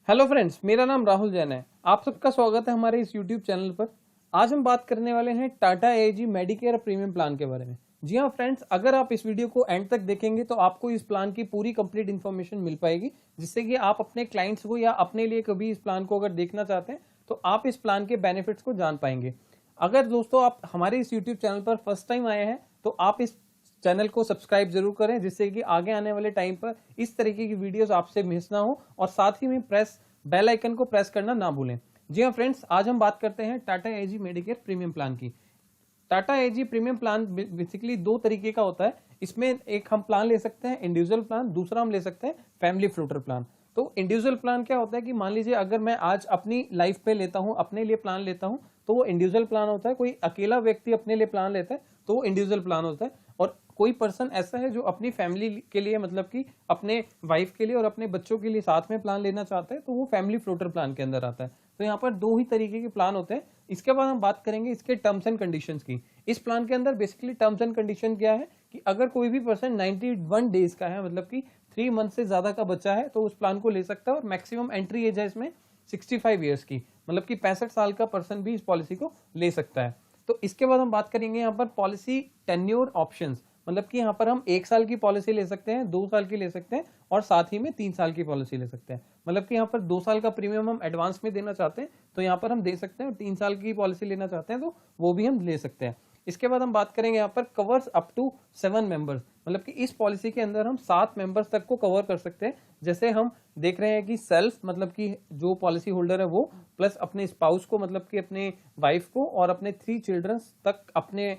Hello friends, मेरा नाम राहुल जैन है। आप सबका स्वागत है हमारे इस यूट्यूब चैनल पर। आज हम बात करने वाले हैं Tata AIG Medicare premium plan के बारे में। जी हाँ फ्रेंड्स, अगर आप इस वीडियो को एंड तक देखेंगे तो आपको इस प्लान की पूरी कंप्लीट इन्फॉर्मेशन मिल पाएगी, जिससे कि आप अपने क्लाइंट्स को या अपने लिए कभी इस प्लान को अगर देखना चाहते हैं तो आप इस प्लान के बेनिफिट्स को जान पाएंगे। अगर दोस्तों आप हमारे इस यूट्यूब चैनल पर फर्स्ट टाइम आए हैं तो आप इस चैनल को सब्सक्राइब जरूर करें, जिससे कि आगे आने वाले टाइम पर इस तरीके की वीडियोस आपसे मिस ना हो, और साथ ही में बेल आइकन को प्रेस करना ना भूलें। जी हाँ फ्रेंड्स, आज हम बात करते हैं टाटा एजी मेडिकेयर प्रीमियम प्लान की। टाटा एजी प्रीमियम प्लान बेसिकली दो तरीके का होता है। इसमें एक हम प्लान ले सकते हैं इंडिविजुअल प्लान, दूसरा हम ले सकते हैं फैमिली फ्लोटर प्लान। तो इंडिविजुअल प्लान क्या होता है कि मान लीजिए अगर मैं आज अपनी लाइफ पे लेता हूं, अपने लिए प्लान लेता हूं, तो वो इंडिविजुअल प्लान होता है। कोई अकेला व्यक्ति अपने लिए प्लान लेता है तो वो इंडिविजुअल प्लान होता है। और कोई पर्सन ऐसा है जो अपनी फैमिली के लिए, मतलब कि अपने वाइफ के लिए और अपने बच्चों के लिए साथ में प्लान लेना चाहता है, तो वो फैमिली फ्लोटर प्लान के अंदर आता है। तो यहाँ पर दो ही तरीके के प्लान होते हैं। इसके बाद हम बात करेंगे इसके टर्म्स एंड कंडीशंस की। इस प्लान के अंदर बेसिकली टर्म्स एंड कंडीशन क्या है कि अगर कोई भी पर्सन 91 डेज का है, मतलब कि 3 मंथ से ज्यादा का बच्चा है, तो उस प्लान को ले सकता है। और मैक्सिमम एंट्री एज है इसमें 65 ईयर्स की, मतलब कि 65 साल का पर्सन भी इस पॉलिसी को ले सकता है। तो इसके बाद हम बात करेंगे यहाँ पर पॉलिसी टेन्योर ऑप्शंस, मतलब कि यहाँ पर हम 1 साल की पॉलिसी ले सकते हैं, 2 साल की ले सकते हैं, और साथ ही में 3 साल की पॉलिसी ले सकते हैं। मतलब कि यहाँ पर 2 साल का प्रीमियम हम एडवांस में देना चाहते हैं तो यहाँ पर हम दे सकते हैं, और 3 साल की पॉलिसी लेना चाहते हैं तो वो भी हम ले सकते हैं। इसके बाद हम बात करेंगे यहाँ पर कवर्स अप टू 7 मेंबर्स, मतलब कि इस पॉलिसी के अंदर हम 7 मेंबर्स तक को कवर कर सकते हैं। जैसे हम देख रहे हैं कि सेल्फ, मतलब कि जो पॉलिसी होल्डर है वो, प्लस अपने स्पाउस को, मतलब कि अपने वाइफ को, और अपने 3 चिल्ड्रंस तक, अपने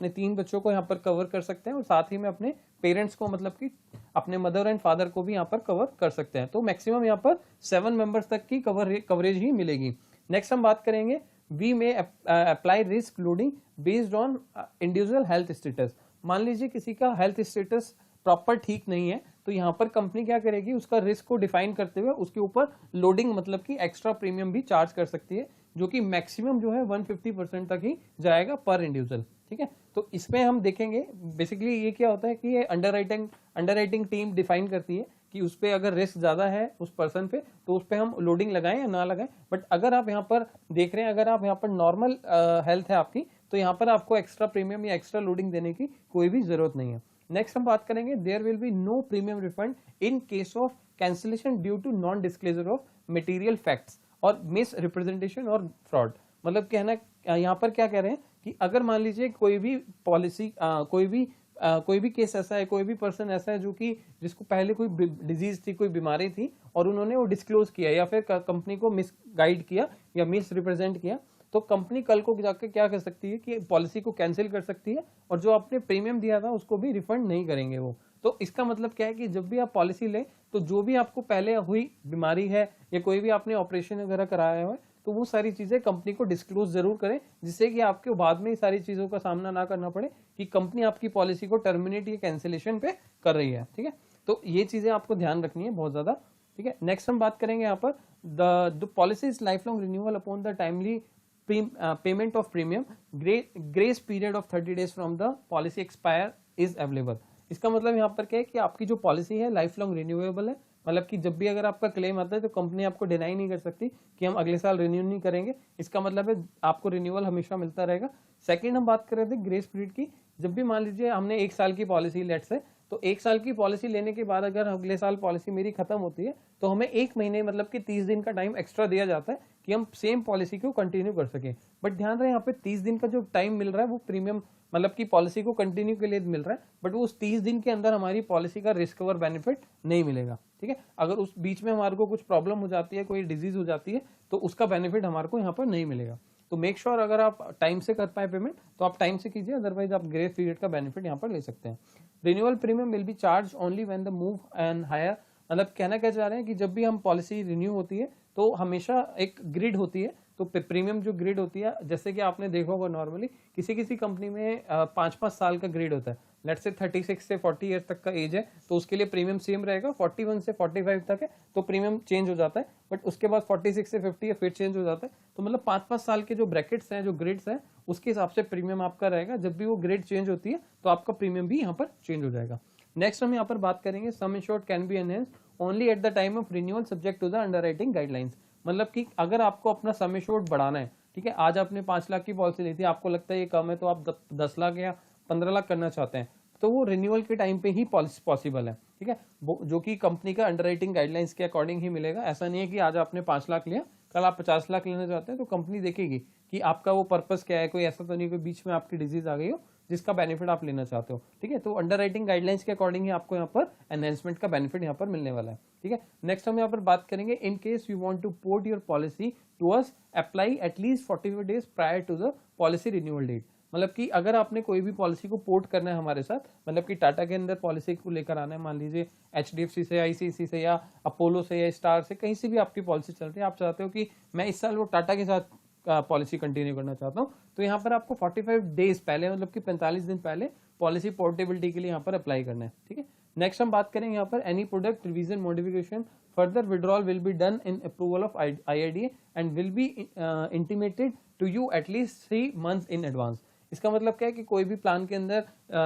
3 बच्चों को यहाँ पर कवर कर सकते हैं। और साथ ही में अपने पेरेंट्स को, मतलब कि अपने मदर एंड फादर को भी यहाँ पर कवर कर सकते हैं। तो मैक्सिमम यहाँ पर 7 मेंबर्स तक की कवरेज ही मिलेगी। नेक्स्ट हम बात करेंगे we may apply risk loading based on individual health status. मान लीजिए किसी का हेल्थ स्टेटस प्रॉपर ठीक नहीं है, तो यहाँ पर कंपनी क्या करेगी, उसका रिस्क को डिफाइन करते हुए उसके ऊपर लोडिंग, मतलब कि एक्स्ट्रा प्रीमियम भी चार्ज कर सकती है, जो कि मैक्सिमम जो है 150% तक ही जाएगा पर इंडिविजुअल। ठीक है, तो इसमें हम देखेंगे बेसिकली ये क्या होता है कि ये अंडरराइटिंग टीम डिफाइन करती है कि उस पर अगर रिस्क ज्यादा है उस पर्सन पे, तो उस पर हम लोडिंग लगाएं या ना लगाएं। बट अगर आप यहाँ पर देख रहे हैं, अगर आप यहाँ पर नॉर्मल हेल्थ है आपकी, तो यहाँ पर आपको एक्स्ट्रा प्रीमियम या एक्स्ट्रा लोडिंग देने की कोई भी जरूरत नहीं है। नेक्स्ट हम बात करेंगे there will be no premium refund in case of cancellation due to non disclosure of material facts और मिस रिप्रेजेंटेशन और फ्रॉड। मतलब कहना यहाँ पर क्या कह रहे हैं कि अगर मान लीजिए कोई भी पॉलिसी कोई भी केस ऐसा है, कोई भी पर्सन ऐसा है जो कि जिसको पहले कोई डिजीज थी, कोई बीमारी थी, और उन्होंने वो डिस्क्लोज किया या फिर कंपनी को मिस गाइड किया या मिस रिप्रेजेंट किया, तो कंपनी कल को जाकर क्या कर सकती है कि पॉलिसी को कैंसिल कर सकती है, और जो आपने प्रीमियम दिया था उसको भी रिफंड नहीं करेंगे वो। तो इसका मतलब क्या है कि जब भी आप पॉलिसी लें तो जो भी आपको पहले हुई बीमारी है या कोई भी आपने ऑपरेशन वगैरह कराया है, तो वो सारी चीजें कंपनी को डिस्क्लोज जरूर करें, जिससे कि आपको बाद में सारी चीजों का सामना ना करना पड़े कि कंपनी आपकी पॉलिसी को टर्मिनेट या कैंसिलेशन पे कर रही है। ठीक है, तो ये चीजें आपको ध्यान रखनी है बहुत ज्यादा। ठीक है, नेक्स्ट हम बात करेंगे यहाँ पर the policy is life long renewal upon the timely payment of premium, grace period of 30 days from the policy expire is available. इसका मतलब यहाँ पर क्या है कि आपकी जो पॉलिसी है लाइफ लॉन्ग रिन्यूएबल है, मतलब कि जब भी अगर आपका क्लेम आता है तो कंपनी आपको डिनाई नहीं कर सकती कि हम अगले साल रिन्यू नहीं करेंगे। इसका मतलब है आपको रिन्यूअल हमेशा मिलता रहेगा। सेकंड हम बात कर रहे थे ग्रेस पीरियड की। जब भी मान लीजिए हमने 1 साल की पॉलिसी लेट्स से, तो 1 साल की पॉलिसी लेने के बाद अगर अगले साल पॉलिसी मेरी खत्म होती है तो हमें 1 महीने, मतलब कि 30 दिन का टाइम एक्स्ट्रा दिया जाता है कि हम सेम पॉलिसी को कंटिन्यू कर सकें। बट ध्यान रहे यहाँ पे 30 दिन का जो टाइम मिल रहा है वो प्रीमियम, मतलब कि पॉलिसी को कंटिन्यू के लिए मिल रहा है, बट वो उस 30 दिन के अंदर हमारी पॉलिसी का रिस्क कवर बेनिफिट नहीं मिलेगा। ठीक है, अगर उस बीच में हमारे को कुछ प्रॉब्लम हो जाती है, कोई डिजीज हो जाती है, तो उसका बेनिफिट हमारे को यहाँ पर नहीं मिलेगा। तो मेक श्योर अगर आप टाइम से कर पाए पेमेंट तो आप टाइम से कीजिए, अदरवाइज आप ग्रेस पीरियड का बेनिफिट यहाँ पर ले सकते हैं। Renewal premium will be charge only when the move and higher, मतलब कहना क्या चाह रहे हैं कि जब भी हम पॉलिसी रिन्यू होती है तो हमेशा एक ग्रिड होती है, तो प्रीमियम जो ग्रिड होती है, जैसे कि आपने देखा होगा नॉर्मली किसी किसी कंपनी में 5-5 साल का ग्रिड होता है। लेट्स से 36 से 40 ईयर्स तक का एज है तो उसके लिए प्रीमियम सेम रहेगा, 41 से 45 तक है तो प्रीमियम चेंज हो जाता है, बट उसके बाद 46 से 50 है फिर चेंज हो जाता है। तो मतलब 5-5 साल के जो ब्रैकेट्स हैं, जो ग्रिड्स हैं, उसके हिसाब से प्रीमियम आपका रहेगा। जब भी वो ग्रेड चेंज होती है तो आपका प्रीमियम भी यहाँ पर चेंज हो जाएगा। नेक्स्ट हम यहाँ पर बात करेंगे sum insured can be enhanced only at the time of renewal subject to the underwriting guidelines. मतलब कि अगर आपको अपना सम एश्योर्ड बढ़ाना है, ठीक है, आज आपने 5 लाख की पॉलिसी ली थी, आपको लगता है ये कम है तो आप 10 लाख या 15 लाख करना चाहते हैं, तो वो रिन्यूअल के टाइम पे ही पॉलिसी पॉसिबल है, ठीक है, जो कि कंपनी का अंडरराइटिंग गाइडलाइंस के अकॉर्डिंग ही मिलेगा। ऐसा नहीं है कि आज आपने 5 लाख लिया, कल आप 50 लाख लेना चाहते हैं, तो कंपनी देखेगी कि आपका वो पर्पस क्या है, कोई ऐसा तो नहीं कोई बीच में आपकी डिजीज आ गई हो जिसका बेनिफिट आप लेना चाहते हो, ठीक है। तो अंडरराइटिंग गाइडलाइंस के अकॉर्डिंग ही आपको यहाँ पर एनहेंसमेंट का बेनिफिट यहाँ पर मिलने वाला है, ठीक है। नेक्स्ट हम यहाँ पर बात करेंगे, in case you want to port your policy to us, apply at least 45 days prior to the policy renewal date. मतलब कि अगर आपने कोई भी पॉलिसी को पोर्ट करना है हमारे साथ, मतलब कि टाटा के अंदर पॉलिसी को लेकर आना है, मान लीजिए HDFC से, ICICI से या अपोलो से या स्टार से, कहीं से भी आपकी पॉलिसी चलती है, आप चाहते हो कि मैं इस साल वो टाटा के साथ पॉलिसी कंटिन्यू करना चाहता हूँ, तो यहाँ पर आपको 45 डेज पहले, मतलब कि 45 दिन पहले पॉलिसी पोर्टेबिलिटी के लिए यहाँ पर अप्लाई करना है, ठीक है। नेक्स्ट हम बात करेंगे यहाँ पर, any product revision modification further withdrawal will be done in approval of IRDA and will be intimated to you at least 3 months in advance. इसका मतलब क्या है कि कोई भी प्लान के अंदर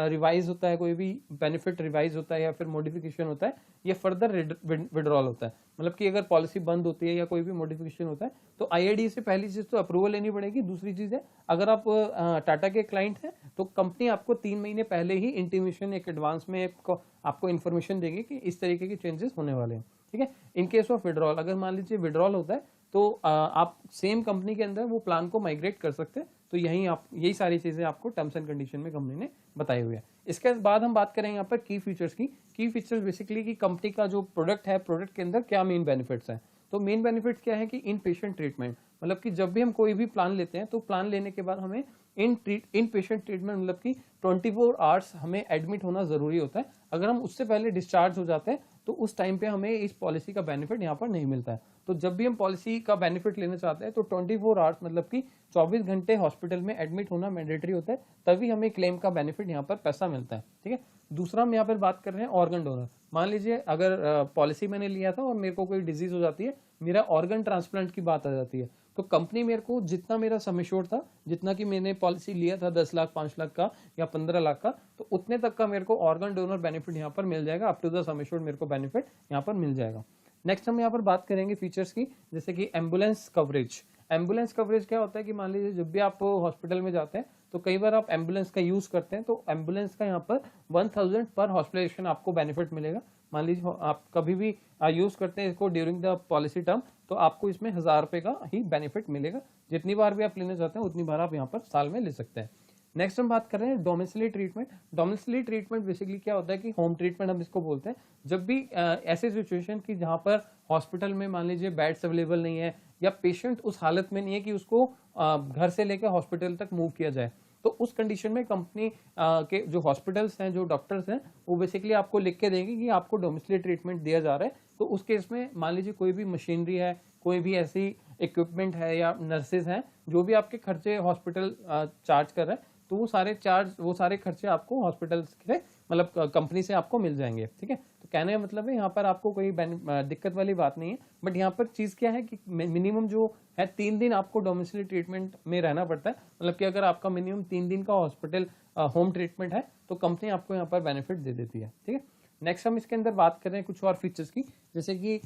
रिवाइज होता है, कोई भी बेनिफिट रिवाइज होता है या फिर मॉडिफिकेशन होता है, ये फर्दर विड्रॉल होता है। मतलब कि अगर पॉलिसी बंद होती है या कोई भी मॉडिफिकेशन होता है तो IRDA से पहली चीज तो अप्रूवल लेनी पड़ेगी। दूसरी चीज है, अगर आप टाटा के क्लाइंट हैं तो कंपनी आपको 3 महीने पहले ही इंटीमेशन, एक एडवांस में आपको इन्फॉर्मेशन देगी कि इस तरीके के चेंजेस होने वाले हैं, ठीक है। इन केस ऑफ विड्रॉल, अगर मान लीजिए विड्रॉल होता है तो आप सेम कंपनी के अंदर वो प्लान को माइग्रेट कर सकते हैं। तो यही सारी चीजें आपको टर्म्स एंड कंडीशन में कंपनी ने बताई हुई है। इसके बाद हम बात करेंगे यहाँ पर की फीचर्स की। की फीचर्स बेसिकली कि कंपनी का जो प्रोडक्ट है, प्रोडक्ट के अंदर क्या मेन बेनिफिट्स हैं। तो मेन बेनिफिट्स क्या है कि इन पेशेंट ट्रीटमेंट, मतलब कि जब भी हम कोई भी प्लान लेते हैं तो प्लान लेने के बाद हमें इन पेशेंट ट्रीटमेंट, मतलब कि 24 आवर्स हमें एडमिट होना जरूरी होता है। अगर हम उससे पहले डिस्चार्ज हो जाते हैं तो उस टाइम पे हमें इस पॉलिसी का बेनिफिट यहाँ पर नहीं मिलता है। तो जब भी हम पॉलिसी का बेनिफिट लेना चाहते हैं तो 24 आवर्स, मतलब कि 24 घंटे हॉस्पिटल में एडमिट होना मैंडेटरी होता है, तभी हमें क्लेम का बेनिफिट यहाँ पर पैसा मिलता है, ठीक है। दूसरा हम यहाँ पर बात कर रहे हैं ऑर्गन डोनर। मान लीजिए अगर पॉलिसी मैंने लिया था और मेरे को कोई डिजीज हो जाती है, मेरा ऑर्गन ट्रांसप्लांट की बात आ जाती है, तो कंपनी मेरे को जितना मेरा सम एश्योर्ड था, जितना कि मैंने पॉलिसी लिया था 10 लाख, 5 लाख का या 15 लाख का, तो उतने तक का मेरे को ऑर्गन डोनर बेनिफिट यहाँ पर मिल जाएगा। Up to the sum assured मेरे को बेनिफिट यहाँ पर मिल जाएगा। नेक्स्ट हम यहाँ पर बात करेंगे फीचर्स की, जैसे कि एम्बुलेंस कवरेज। एम्बुलेंस कवरेज क्या होता है कि मान लीजिए जब भी आप हॉस्पिटल में जाते हैं तो कई बार आप एम्बुलेंस का यूज करते हैं, तो एम्बुलेंस का यहाँ पर 1000 पर हॉस्पिटलाइजेशन आपको बेनिफिट मिलेगा। मान लीजिए आप कभी भी यूज करते हैं इसको ड्यूरिंग द पॉलिसी टर्म, तो आपको इसमें 1000 रुपए का ही बेनिफिट मिलेगा। जितनी बार भी आप लेना चाहते हैं उतनी बार आप यहाँ पर साल में ले सकते हैं। नेक्स्ट हम बात कर रहे हैं domiciliary treatment. Domiciliary treatment basically क्या होता है कि होम ट्रीटमेंट हम इसको बोलते हैं। जब भी ऐसे सिचुएशन की जहां पर हॉस्पिटल में मान लीजिए बेड्स अवेलेबल नहीं है या पेशेंट उस हालत में नहीं है कि उसको घर से लेकर हॉस्पिटल तक मूव किया जाए, तो उस कंडीशन में कंपनी के जो हॉस्पिटल्स हैं, जो डॉक्टर्स हैं, वो बेसिकली आपको लिख के देंगे कि आपको डोमिसिलरी ट्रीटमेंट दिया जा रहा है। तो उस केस में मान लीजिए कोई भी मशीनरी है, कोई भी ऐसी इक्विपमेंट है या नर्सेज हैं, जो भी आपके खर्चे हॉस्पिटल चार्ज कर रहे हैं, तो वो सारे खर्चे आपको हॉस्पिटल से, मतलब कंपनी से आपको मिल जाएंगे, ठीक है। तो कहने का मतलब है यहाँ पर आपको कोई दिक्कत वाली बात नहीं है। बट यहाँ पर चीज क्या है कि मिनिमम जो है 3 दिन आपको डोमिसिलरी ट्रीटमेंट में रहना पड़ता है। मतलब कि अगर आपका मिनिमम 3 दिन का हॉस्पिटल होम ट्रीटमेंट है तो कंपनी आपको यहाँ पर बेनिफिट दे देती है, ठीक है। नेक्स्ट हम इसके अंदर बात कर रहे हैं कुछ और फीचर्स की, जैसे कि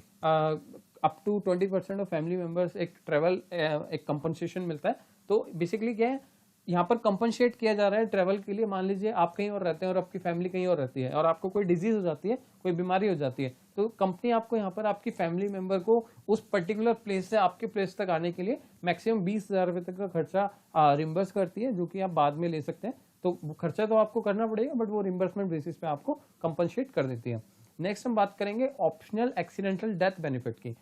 up to 20% off family members एक ट्रेवल एक कंपनसेशन मिलता है। तो बेसिकली क्या है, यहाँ पर कंपनसेट किया जा रहा है ट्रेवल के लिए। मान लीजिए आप कहीं और रहते हैं और आपकी फैमिली कहीं और रहती है और आपको कोई डिजीज हो जाती है, कोई बीमारी हो जाती है, तो कंपनी आपको यहाँ पर आपकी फैमिली मेंबर को उस पर्टिकुलर प्लेस से आपके प्लेस तक आने के लिए मैक्सिमम 20,000 रुपए तक का खर्चा रिम्बर्स करती है, जो कि आप बाद में ले सकते हैं। तो खर्चा तो आपको करना पड़ेगा, बट वो रिम्बर्समेंट बेसिस पे आपको कंपनसेट कर देती है। नेक्स्ट हम बात करेंगे ऑप्शनल एक्सीडेंटल डेथ बेनिफिट की,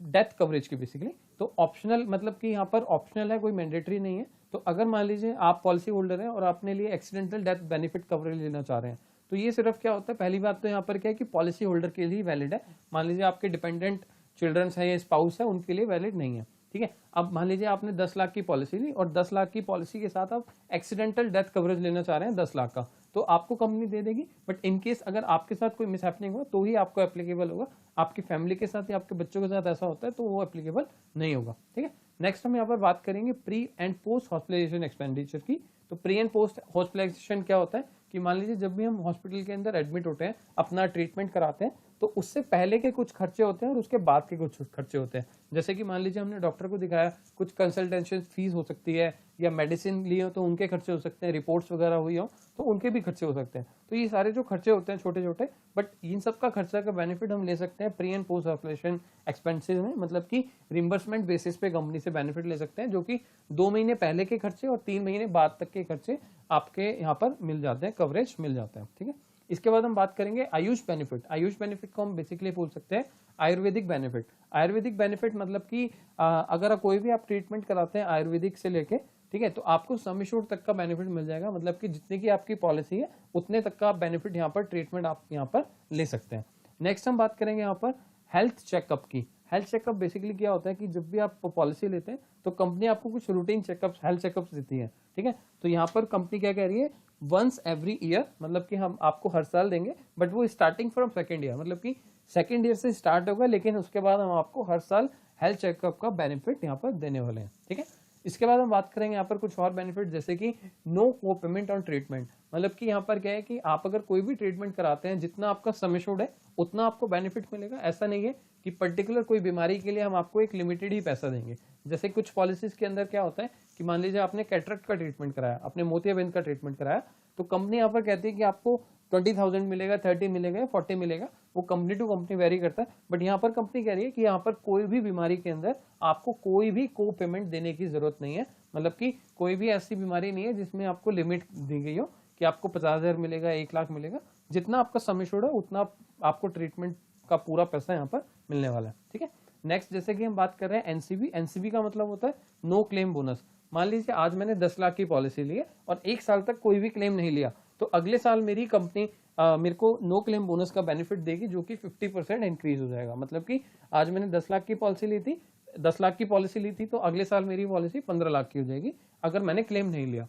डेथ कवरेज की बेसिकली। तो ऑप्शनल मतलब कि यहाँ पर ऑप्शनल है, कोई मैंडेटरी नहीं है। तो अगर मान लीजिए आप पॉलिसी होल्डर हैं और आपने लिए एक्सीडेंटल डेथ बेनिफिट कवरेज लेना चाह रहे हैं, तो ये सिर्फ क्या होता है, पहली बात तो यहाँ पर क्या है कि पॉलिसी होल्डर के लिए वैलिड है। मान लीजिए आपके डिपेंडेंट चिल्ड्रंस है या स्पाउस है, उनके लिए वैलिड नहीं है, ठीक है। अब मान लीजिए आपने 10 लाख की पॉलिसी ली और 10 लाख की पॉलिसी के साथ आप एक्सीडेंटल डेथ कवरेज लेना चाह रहे हैं 10 लाख का, तो आपको कंपनी दे देगी। बट इन केस अगर आपके साथ कोई मिसहैपनिंग हो तो ही आपको एप्लीकेबल होगा। आपकी फैमिली के साथ या आपके बच्चों के साथ ऐसा होता है तो वो एप्लीकेबल नहीं होगा, ठीक है। नेक्स्ट हम यहाँ पर बात करेंगे pre and post hospitalisation expenditure की। तो प्री एंड पोस्ट हॉस्पिटलाइजेशन क्या होता है कि मान लीजिए जब भी हम हॉस्पिटल के अंदर एडमिट होते हैं, अपना ट्रीटमेंट कराते हैं, तो उससे पहले के कुछ खर्चे होते हैं और उसके बाद के कुछ खर्चे होते हैं। जैसे कि मान लीजिए हमने डॉक्टर को दिखाया, कुछ कंसल्टेशन फीस हो सकती है, या मेडिसिन लिए हो तो उनके खर्चे हो सकते हैं, रिपोर्ट्स वगैरह हुई हो तो उनके भी खर्चे हो सकते हैं। तो ये सारे जो खर्चे होते हैं छोटे छोटे, बट इन सब का खर्चा का बेनिफिट हम ले सकते हैं pre and post operation expenses में, मतलब कि रिम्बर्समेंट बेसिस पे कंपनी से बेनिफिट ले सकते हैं, जो कि 2 महीने पहले के खर्चे और 3 महीने बाद तक के खर्चे आपके यहाँ पर मिल जाते हैं, कवरेज मिल जाता है। ठीक है, इसके बाद हम बात करेंगे आयुष बेनिफिट। आयुष बेनिफिट को हम बेसिकली बोल सकते हैं आयुर्वेदिक बेनिफिट। आयुर्वेदिक बेनिफिट मतलब कि अगर कोई भी आप ट्रीटमेंट कराते हैं आयुर्वेदिक से लेके, ठीक है, तो आपको सम एश्योर्ड तक का बेनिफिट मिल जाएगा, मतलब कि जितने की आपकी पॉलिसी है उतने तक का आप बेनिफिट यहाँ पर ट्रीटमेंट आप यहाँ पर ले सकते हैं। नेक्स्ट हम बात करेंगे यहाँ पर हेल्थ चेकअप की। हेल्थ चेकअप बेसिकली क्या होता है कि जब भी आप पॉलिसी लेते हैं तो कंपनी आपको कुछ रूटीन चेकअप्स, हेल्थ चेकअप्स देती है। ठीक है, तो यहाँ पर कंपनी क्या कह रही है, वंस एवरी ईयर, मतलब कि हम आपको हर साल देंगे, बट वो स्टार्टिंग फ्रॉम सेकेंड ईयर, मतलब कि सेकेंड ईयर से स्टार्ट होगा, लेकिन उसके बाद हम आपको हर साल हेल्थ चेकअप का बेनिफिट यहाँ पर देने वाले हैं। ठीक है, इसके बाद हम बात करेंगे यहाँ पर कुछ और बेनिफिट, जैसे कि नो को पेमेंट ऑन ट्रीटमेंट। मतलब कि यहाँ पर क्या है कि आप अगर कोई भी ट्रीटमेंट कराते हैं, जितना आपका सम एश्योर्ड है उतना आपको बेनिफिट मिलेगा। ऐसा नहीं है कि पर्टिकुलर कोई बीमारी के लिए हम आपको एक लिमिटेड ही पैसा देंगे। जैसे कुछ पॉलिसीज के अंदर क्या होता है कि मान लीजिए आपने कैटरेक्ट का ट्रीटमेंट कराया, आपने मोतियाबिंद का ट्रीटमेंट कराया, तो कंपनी यहाँ पर कहती है कि आपको 20,000 मिलेगा, 30 मिलेगा, 40 मिलेगा, वो कंपनी टू कंपनी वेरी करता है। बट यहाँ पर कंपनी कह रही है कि यहाँ पर कोई भी बीमारी के अंदर आपको कोई भी को पेमेंट देने की जरूरत नहीं है। मतलब कि कोई भी ऐसी बीमारी नहीं है जिसमें आपको लिमिट दी गई हो कि आपको 50,000 मिलेगा, 1 लाख मिलेगा। जितना आपका सम एश्योर्ड है उतना आपको ट्रीटमेंट का पूरा पैसा यहाँ पर मिलने वाला है। ठीक है, नेक्स्ट जैसे कि हम बात कर रहे हैं एनसीबी। एनसीबी का मतलब होता है नो क्लेम बोनस। मान लीजिए आज मैंने 10 लाख की पॉलिसी ली है और 1 साल तक कोई भी क्लेम नहीं लिया, तो अगले साल मेरी कंपनी मेरे को नो क्लेम बोनस का बेनिफिट देगी, जो कि 50% इंक्रीज हो जाएगा। मतलब कि आज मैंने 10 लाख की पॉलिसी ली थी, 10 लाख की पॉलिसी ली थी, तो अगले साल मेरी पॉलिसी 15 लाख की हो जाएगी अगर मैंने क्लेम नहीं लिया।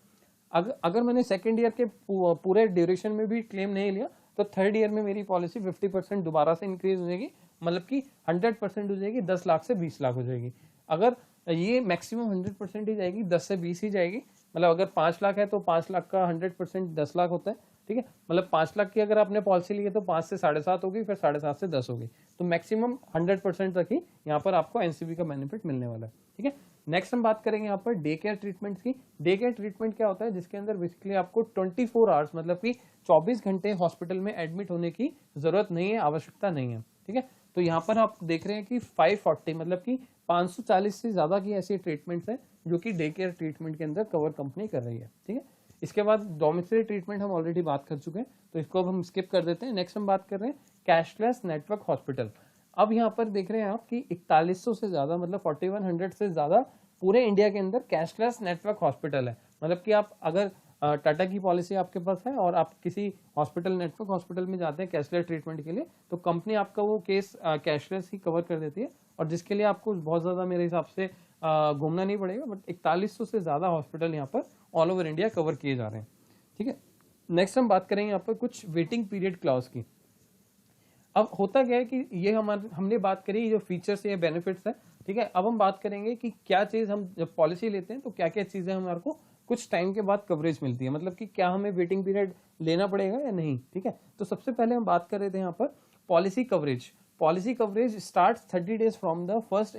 अगर मैंने सेकेंड ईयर के पूरे ड्यूरेशन में भी क्लेम नहीं लिया, तो थर्ड ईयर में मेरी पॉलिसी 50% दोबारा से इंक्रीज हो जाएगी, मतलब कि 100% हो जाएगी, 10 लाख से 20 लाख हो जाएगी। अगर ये मैक्सिमम 100% ही जाएगी, 10 से 20 ही जाएगी। मतलब अगर 5 लाख है तो 5 लाख का 100% 10 लाख होता है। ठीक है, मतलब 5 लाख की अगर आपने पॉलिसी ली है तो 5 से 7.5 होगी, फिर 7.5 से 10 होगी, तो मैक्सिमम 100% तक ही यहाँ पर आपको एनसीबी का बेनिफिट मिलने वाला है। ठीक है, नेक्स्ट हम बात करेंगे यहाँ पर डे केयर ट्रीटमेंट की। डे केयर ट्रीटमेंट क्या होता है, जिसके अंदर बेसिकली आपको 24 आवर्स, मतलब कि 24 घंटे हॉस्पिटल में एडमिट होने की जरूरत नहीं है, आवश्यकता नहीं है। ठीक है, तो यहाँ पर आप देख रहे हैं कि 540, मतलब कि 540 से ज्यादा की ऐसी ट्रीटमेंट्स हैं जो कि डे केयर ट्रीटमेंट के अंदर कवर कंपनी कर रही है। ठीक है, इसके बाद डोमिसाइल ट्रीटमेंट हम ऑलरेडी बात कर चुके हैं, तो इसको अब हम स्किप कर देते हैं। नेक्स्ट हम बात कर रहे हैं कैशलेस नेटवर्क हॉस्पिटल। अब यहाँ पर देख रहे हैं आप कि 4100 से ज्यादा, मतलब 4100 से ज्यादा पूरे इंडिया के अंदर कैशलेस नेटवर्क हॉस्पिटल है। मतलब कि आप अगर टाटा की पॉलिसी आपके पास है और आप किसी हॉस्पिटल, नेटवर्क हॉस्पिटल में जाते हैं कैशलेस ट्रीटमेंट के लिए, तो कंपनी आपका वो केस कैशलेस ही कवर कर देती है, और जिसके लिए आपको बहुत ज़्यादा मेरे हिसाब से घूमना नहीं पड़ेगा। बट 4100 से ज़्यादा हॉस्पिटल यहाँ पर ऑल ओवर इंडिया कवर किए जा रहे हैं। ठीक है, नेक्स्ट हम बात करेंगे यहाँ पर कुछ वेटिंग पीरियड क्लॉज की। अब होता क्या है कि ये हमने बात करी जो फीचर्स या बेनिफिट्स है। ठीक है, अब हम बात करेंगे कि क्या चीज़ हम जब पॉलिसी लेते हैं तो क्या क्या चीज़ें हमारे को कुछ टाइम के बाद कवरेज मिलती है, मतलब कि क्या हमें वेटिंग पीरियड लेना पड़ेगा या नहीं। ठीक है, तो सबसे पहले हम बात कर रहे थे यहाँ पर policy coverage. Policy coverage starts 30 days from the first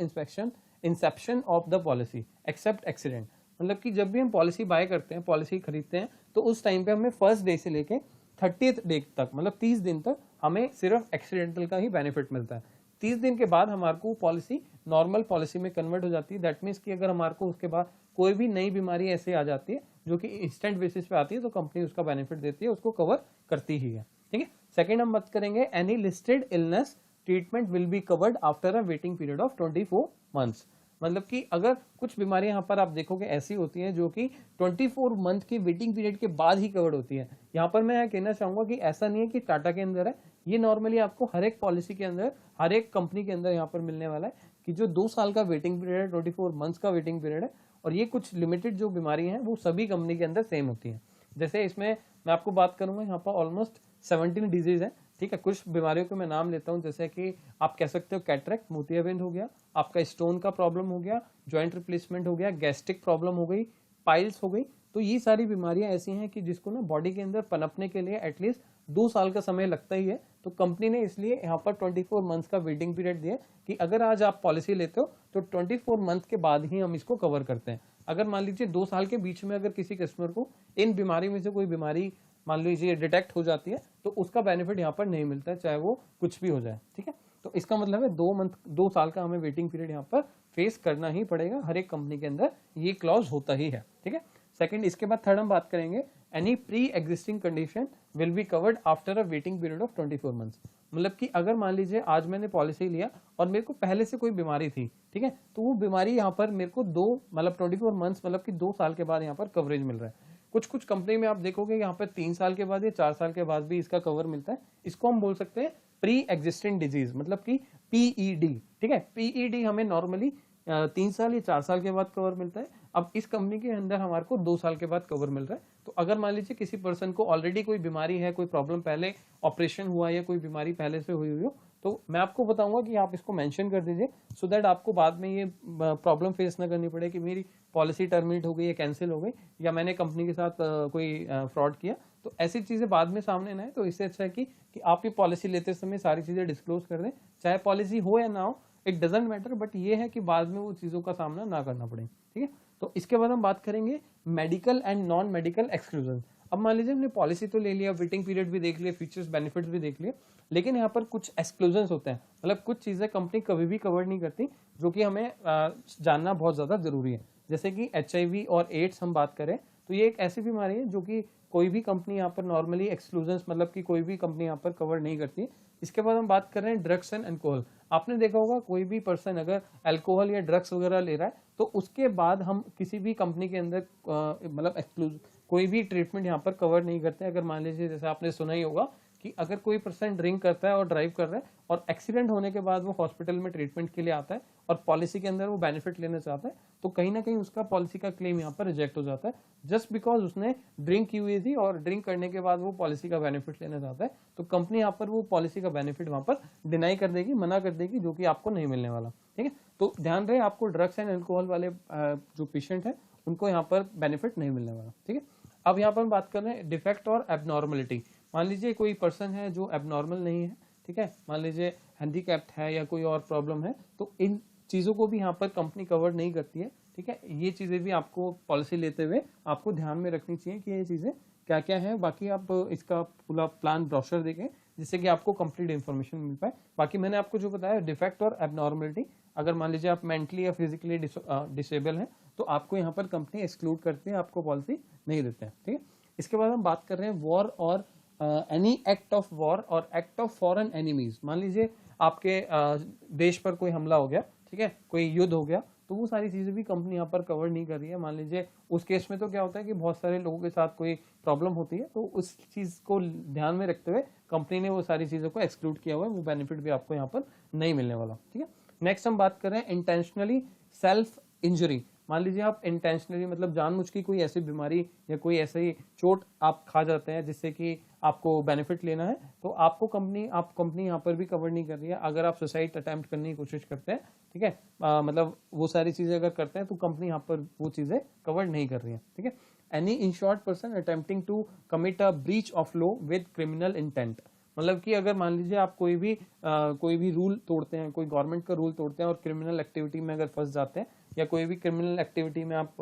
inception of the policy except accident. मतलब कि जब भी हम पॉलिसी बाय करते हैं, पॉलिसी खरीदते हैं, तो उस टाइम पे हमें फर्स्ट डे से लेके 30th डे तक, मतलब 30 दिन तक हमें सिर्फ एक्सीडेंटल का ही बेनिफिट मिलता है। 30 दिन के बाद हमारे को पॉलिसी नॉर्मल पॉलिसी में कन्वर्ट हो जाती है। दैट मीन्स कि अगर हमारे को उसके बाद कोई भी नई बीमारी ऐसे आ जाती है जो कि इंस्टेंट बेसिस पे आती है, तो कंपनी उसका बेनिफिट देती है, उसको कवर करती ही है। ठीक है, सेकंड हम बात करेंगे any listed illness treatment will be covered after a waiting period of 24 months. मतलब कि अगर कुछ बीमारियां यहाँ पर आप देखोगे ऐसी होती हैं जो कि 24 मंथ की वेटिंग पीरियड के बाद ही कवर्ड होती है। यहाँ पर मैं कहना चाहूंगा कि ऐसा नहीं है कि टाटा के अंदर है, ये नॉर्मली आपको हर एक पॉलिसी के अंदर, हर एक कंपनी के अंदर यहाँ पर मिलने वाला है कि जो 2 साल का वेटिंग पीरियड है, 24 मंथ्स का वेटिंग पीरियड है, और ये कुछ लिमिटेड जो बीमारियां हैं वो सभी कंपनी के अंदर सेम होती हैं। जैसे इसमें मैं आपको बात करूंगा, यहाँ पर ऑलमोस्ट 17 डिजीज है। ठीक है, कुछ बीमारियों के मैं नाम लेता हूं, जैसे कि आप कह सकते हो कैटरेक्ट, मोतियाबिंद हो गया, आपका स्टोन का प्रॉब्लम हो गया, जॉइंट रिप्लेसमेंट हो गया, गैस्ट्रिक प्रॉब्लम हो गई, पाइल्स हो गई। तो ये सारी बीमारियां ऐसी हैं कि जिसको ना बॉडी के अंदर पनपने के लिए एटलीस्ट 2 साल का समय लगता ही है, तो कंपनी ने इसलिए यहाँ पर 24 मंथ्स का वेटिंग पीरियड दिया कि अगर आज आप पॉलिसी लेते हो तो 24 मंथ के बाद ही हम इसको कवर करते हैं। अगर मान लीजिए 2 साल के बीच में अगर किसी कस्टमर को इन बीमारी में से कोई बीमारी मान लीजिए डिटेक्ट हो जाती है तो उसका बेनिफिट यहाँ पर नहीं मिलता है, चाहे वो कुछ भी हो जाए। ठीक है, तो इसका मतलब है 2 साल का हमें वेटिंग पीरियड यहाँ पर फेस करना ही पड़ेगा, हर एक कंपनी के अंदर ये क्लॉज होता ही है। ठीक है, सेकंड, इसके बाद थर्ड हम बात करेंगे any pre existing condition will be covered after a waiting period of 24 months. मतलब कि अगर मान लीजिए आज मैंने पॉलिसी लिया और मेरे को पहले से कोई बीमारी थी, ठीक है, तो वो बीमारी यहाँ पर मेरे को 24 मंथ्स मतलब कि 2 साल के बाद यहाँ पर कवरेज मिल रहा है। कुछ कंपनी में आप देखोगे यहाँ पर 3 साल के बाद या 4 साल के बाद भी इसका कवर मिलता है। इसको हम बोल सकते हैं प्री एग्जिस्टिंग डिजीज, मतलब कि PED। ठीक है, PED हमें नॉर्मली 3 साल या 4 साल के बाद कवर मिलता है। अब इस कंपनी के अंदर हमारे को 2 साल के बाद कवर मिल रहा है। तो अगर मान लीजिए किसी पर्सन को ऑलरेडी कोई बीमारी है, कोई प्रॉब्लम पहले ऑपरेशन हुआ या कोई बीमारी पहले से हुई हो, तो मैं आपको बताऊंगा कि आप इसको मेंशन कर दीजिए सो दैट आपको बाद में ये प्रॉब्लम फेस ना करनी पड़े कि मेरी पॉलिसी टर्मिनेट हो गई या कैंसिल हो गई या मैंने कंपनी के साथ कोई फ्रॉड किया। तो ऐसी चीजें बाद में सामने ना आए, तो इससे अच्छा है कि आप ये पॉलिसी लेते समय सारी चीजें डिस्क्लोज कर दें, चाहे पॉलिसी हो या ना हो, इट डजेंट मैटर, बट ये है कि बाद में वो चीजों का सामना ना करना पड़े। ठीक है, तो इसके बाद हम बात करेंगे medical and non medical exclusion. अब मान लीजिए हमने पॉलिसी तो ले लिया, वेटिंग पीरियड भी देख लिया, फीचर्स बेनिफिट्स भी देख लिए, लेकिन यहाँ पर कुछ एक्सक्लूजन होते हैं, मतलब कुछ चीजें कंपनी कभी भी कवर नहीं करती जो कि हमें जानना बहुत ज्यादा जरूरी है। जैसे कि HIV और एड्स हम बात करें तो ये एक ऐसी बीमारी है जो कि कोई भी कंपनी यहाँ पर नॉर्मली एक्सक्लूजन मतलब कि कोई भी कंपनी यहाँ पर कवर नहीं करती। इसके बाद हम बात कर रहे हैं ड्रग्स एंड अल्कोहल। आपने देखा होगा कोई भी पर्सन अगर अल्कोहल या ड्रग्स वगैरह ले रहा है तो उसके बाद हम किसी भी कंपनी के अंदर मतलब एक्सक्लूज कोई भी ट्रीटमेंट यहाँ पर कवर नहीं करते। अगर मान लीजिए जैसे आपने सुना ही होगा कि अगर कोई पर्सन ड्रिंक करता है और ड्राइव कर रहा है और एक्सीडेंट होने के बाद वो हॉस्पिटल में ट्रीटमेंट के लिए आता है और पॉलिसी के अंदर वो बेनिफिट लेना चाहता है, तो कहीं ना कहीं उसका पॉलिसी का क्लेम यहाँ पर रिजेक्ट हो जाता है जस्ट बिकॉज उसने ड्रिंक की हुई थी और ड्रिंक करने के बाद वो पॉलिसी का बेनिफिट लेना चाहता है। तो कंपनी यहाँ पर वो पॉलिसी का बेनिफिट वहां पर डिनाई कर देगी, मना कर देगी, जो कि आपको नहीं मिलने वाला। ठीक है, तो ध्यान रहे आपको ड्रग्स एंड अल्कोहल वाले जो पेशेंट है उनको यहाँ पर बेनिफिट नहीं मिलने वाला। ठीक है, अब यहाँ पर हम बात कर रहे हैं डिफेक्ट और एबनॉर्मलिटी। मान लीजिए कोई पर्सन है जो एबनॉर्मल नहीं है, ठीक है, मान लीजिए हैंडीकैप्ड है या कोई और प्रॉब्लम है, तो इन चीज़ों को भी यहाँ पर कंपनी कवर नहीं करती है। ठीक है, ये चीज़ें भी आपको पॉलिसी लेते हुए आपको ध्यान में रखनी चाहिए कि ये चीज़ें क्या क्या है। बाकी आप इसका पूरा प्लान ब्रोशर देखें जिससे कि आपको कंप्लीट इन्फॉर्मेशन मिल पाए। बाकी मैंने आपको जो बताया डिफेक्ट और एबनॉर्मलिटी, अगर मान लीजिए आप मेंटली या फिजिकली डिसेबल हैं तो आपको यहाँ पर कंपनी एक्सक्लूड करती है, आपको पॉलिसी नहीं देते हैं। ठीक है, इसके बाद हम बात कर रहे हैं वॉर और एनी एक्ट ऑफ वॉर और एक्ट ऑफ फॉरेन एनिमीज। मान लीजिए आपके देश पर कोई हमला हो गया, ठीक है, कोई युद्ध हो गया, तो वो सारी चीज़ें भी कंपनी यहाँ पर कवर नहीं कर रही है। मान लीजिए उस केस में तो क्या होता है कि बहुत सारे लोगों के साथ कोई प्रॉब्लम होती है, तो उस चीज़ को ध्यान में रखते हुए कंपनी ने वो सारी चीज़ों को एक्सक्लूड किया हुआ है, वो बेनिफिट भी आपको यहाँ पर नहीं मिलने वाला। ठीक है, नेक्स्ट हम बात कर रहे हैं इंटेंशनली सेल्फ इंजरी। मान लीजिए आप इंटेंशनली मतलब जानबूझ की कोई ऐसी बीमारी या कोई ऐसी चोट आप खा जाते हैं जिससे कि आपको बेनिफिट लेना है, तो आपको कंपनी यहाँ पर भी कवर नहीं कर रही है। अगर आप सुसाइड अटेम्प्ट करने की कोशिश करते हैं, ठीक है, मतलब वो सारी चीजें अगर करते हैं तो कंपनी यहाँ पर वो चीजें कवर नहीं कर रही है। ठीक है, any insured person attempting to commit a breach of law with criminal intent. मतलब कि अगर मान लीजिए आप कोई भी रूल तोड़ते हैं, कोई गवर्नमेंट का रूल तोड़ते हैं और क्रिमिनल एक्टिविटी में अगर फंस जाते हैं या कोई भी क्रिमिनल एक्टिविटी में आप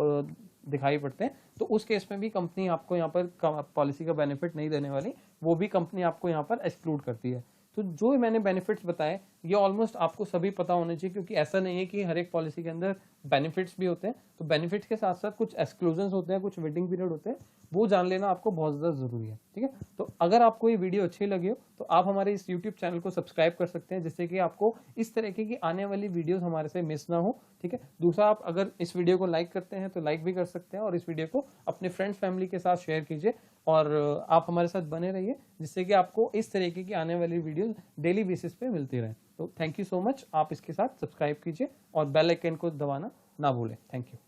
दिखाई पड़ते हैं, तो उस केस में भी कंपनी आपको यहाँ पर पॉलिसी का बेनिफिट नहीं देने वाली, वो भी कंपनी आपको यहाँ पर एक्सक्लूड करती है। तो जो मैंने बेनिफिट्स बताए ये ऑलमोस्ट आपको सभी पता होने चाहिए, क्योंकि ऐसा नहीं है कि हर एक पॉलिसी के अंदर बेनिफिट्स भी होते हैं। तो बेनिफिट्स के साथ साथ कुछ एक्सक्लूजन होते हैं, कुछ वेटिंग पीरियड होते हैं, वो जान लेना आपको बहुत ज़्यादा ज़रूरी है। ठीक है, तो अगर आपको ये वीडियो अच्छी लगी हो तो आप हमारे इस यूट्यूब चैनल को सब्सक्राइब कर सकते हैं, जिससे कि आपको इस तरीके की आने वाली वीडियोस हमारे से मिस ना हो। ठीक है, दूसरा आप अगर इस वीडियो को लाइक करते हैं तो लाइक भी कर सकते हैं और इस वीडियो को अपने फ्रेंड्स फैमिली के साथ शेयर कीजिए और आप हमारे साथ बने रहिए, जिससे कि आपको इस तरीके की आने वाली वीडियो डेली बेसिस पे मिलती रहे। तो थैंक यू सो मच, आप इसके साथ सब्सक्राइब कीजिए और बेल आइकन को दबाना ना भूलें। Thank you.